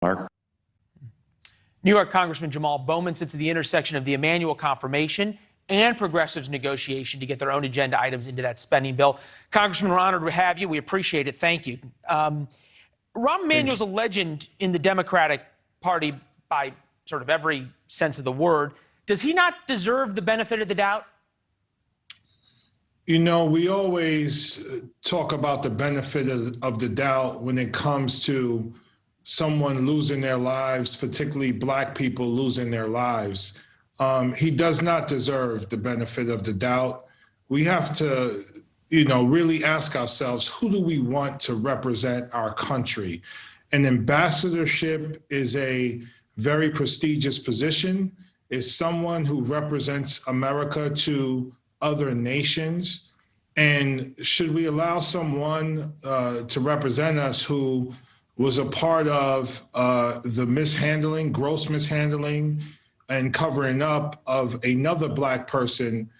Mark. New York Congressman Jamal Bowman sits at the intersection of the Emanuel confirmation and progressives' negotiation to get their own agenda items into that spending bill. Congressman, we're honored to have you. We appreciate it. Thank you. Rahm Emanuel's a legend in the Democratic Party by sort of every sense of the word. Does he not deserve the benefit of the doubt? You know, we always talk about the benefit of the doubt when it comes to someone losing their lives, particularly Black people losing their lives. He does not deserve the benefit of the doubt. We have to, really ask ourselves, who do we want to represent our country? An ambassadorship is a very prestigious position. It's someone who represents America to other nations. And should we allow someone to represent us who was a part of the mishandling, gross mishandling, and covering up of another Black person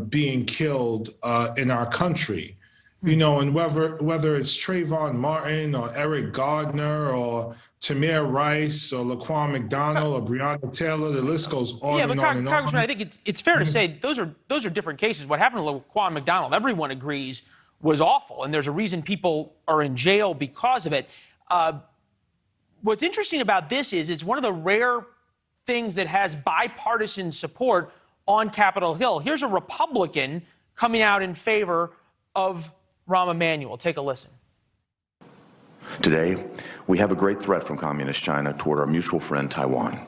being killed in our country? And whether it's Trayvon Martin or Eric Gardner or Tamir Rice or Laquan McDonald or Breonna Taylor, the list goes on and on and on. Congressman, I think it's fair to say those are different cases. What happened to Laquan McDonald, everyone agrees, was awful, and there's a reason people are in jail because of it. What's interesting about this is it's one of the rare things that has bipartisan support on Capitol Hill. Here's a Republican coming out in favor of Rahm Emanuel. Take a listen. Today, we have a great threat from Communist China toward our mutual friend Taiwan.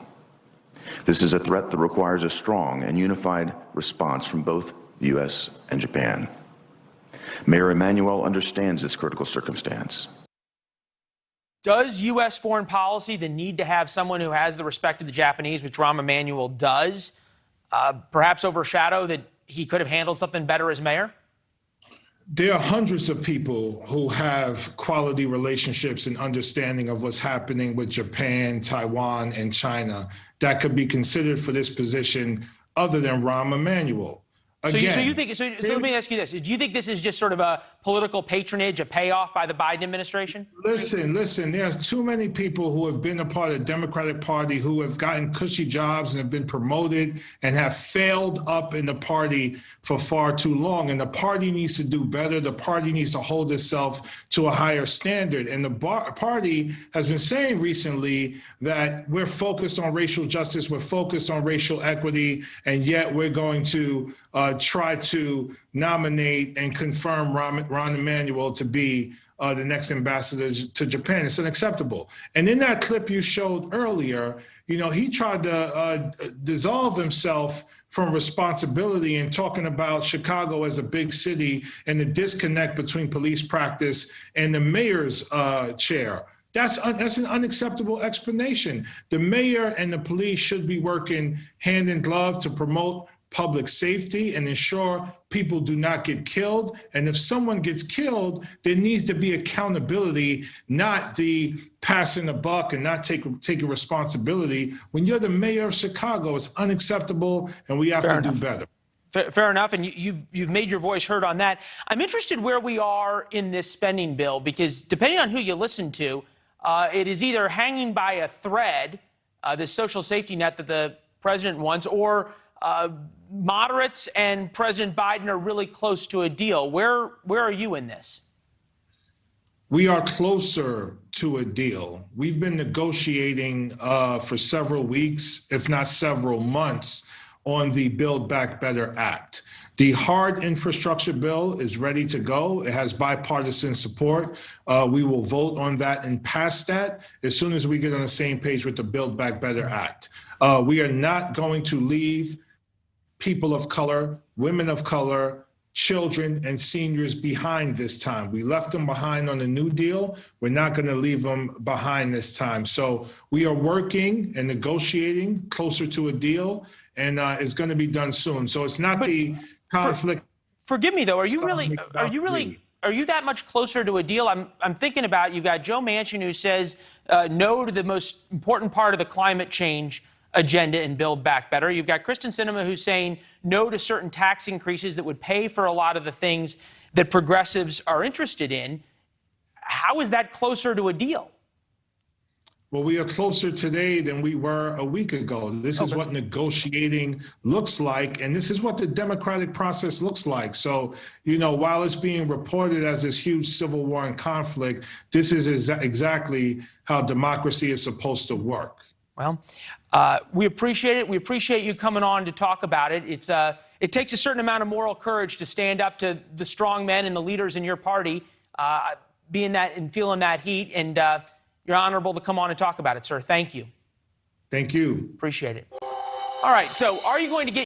This is a threat that requires a strong and unified response from both the U.S. and Japan. Mayor Emanuel understands this critical circumstance. Does U.S. foreign policy, the need to have someone who has the respect of the Japanese, which Rahm Emanuel does, perhaps overshadow that he could have handled something better as mayor? There are hundreds of people who have quality relationships and understanding of what's happening with Japan, Taiwan, and China that could be considered for this position other than Rahm Emanuel. Again, So let me ask you this. Do you think this is just sort of a political patronage, a payoff by the Biden administration? Listen, there's too many people who have been a part of the Democratic Party who have gotten cushy jobs and have been promoted and have failed up in the party for far too long. And the party needs to do better. The party needs to hold itself to a higher standard. And the party has been saying recently that we're focused on racial justice, we're focused on racial equity, and yet we're going to try to nominate and confirm Rahm Emanuel to be the next ambassador to Japan. It's unacceptable. And in that clip you showed earlier, he tried to dissolve himself from responsibility and talking about Chicago as a big city and the disconnect between police practice and the mayor's chair. That's an unacceptable explanation. The mayor and the police should be working hand in glove to promote public safety and ensure people do not get killed. And if someone gets killed, there needs to be accountability, not the passing the buck and not taking responsibility. When you're the mayor of Chicago, it's unacceptable, and we have to do better. Fair enough, and you've made your voice heard on that. I'm interested where we are in this spending bill, because depending on who you listen to, it is either hanging by a thread, this social safety net that the president wants, or moderates and President Biden are really close to a deal. Where are you in this? We are closer to a deal. We've been negotiating for several weeks, if not several months, on the Build Back Better Act. The hard infrastructure bill is ready to go. It has bipartisan support. We will vote on that and pass that as soon as we get on the same page with the Build Back Better Act. We are not going to leave people of color, women of color, children, and seniors behind this time. We left them behind on the New Deal. We're not going to leave them behind this time. So we are working and negotiating closer to a deal, and it's going to be done soon. So it's not the conflict. Forgive me, though. Are you that much closer to a deal? I'm thinking about, you've got Joe Manchin, who says no to the most important part of the climate change agenda and Build Back Better. You've got Kristen Sinema, who's saying no to certain tax increases that would pay for a lot of the things that progressives are interested in. How is that closer to a deal? Well, we are closer today than we were a week ago. This is what negotiating looks like, and this is what the democratic process looks like. So, while it's being reported as this huge civil war and conflict, this is exactly how democracy is supposed to work. Well, we appreciate it. We appreciate you coming on to talk about it. It takes a certain amount of moral courage to stand up to the strong men and the leaders in your party, being that and feeling that heat. And you're honorable to come on and talk about it, sir. Thank you. Thank you. Appreciate it. All right. So are you going to get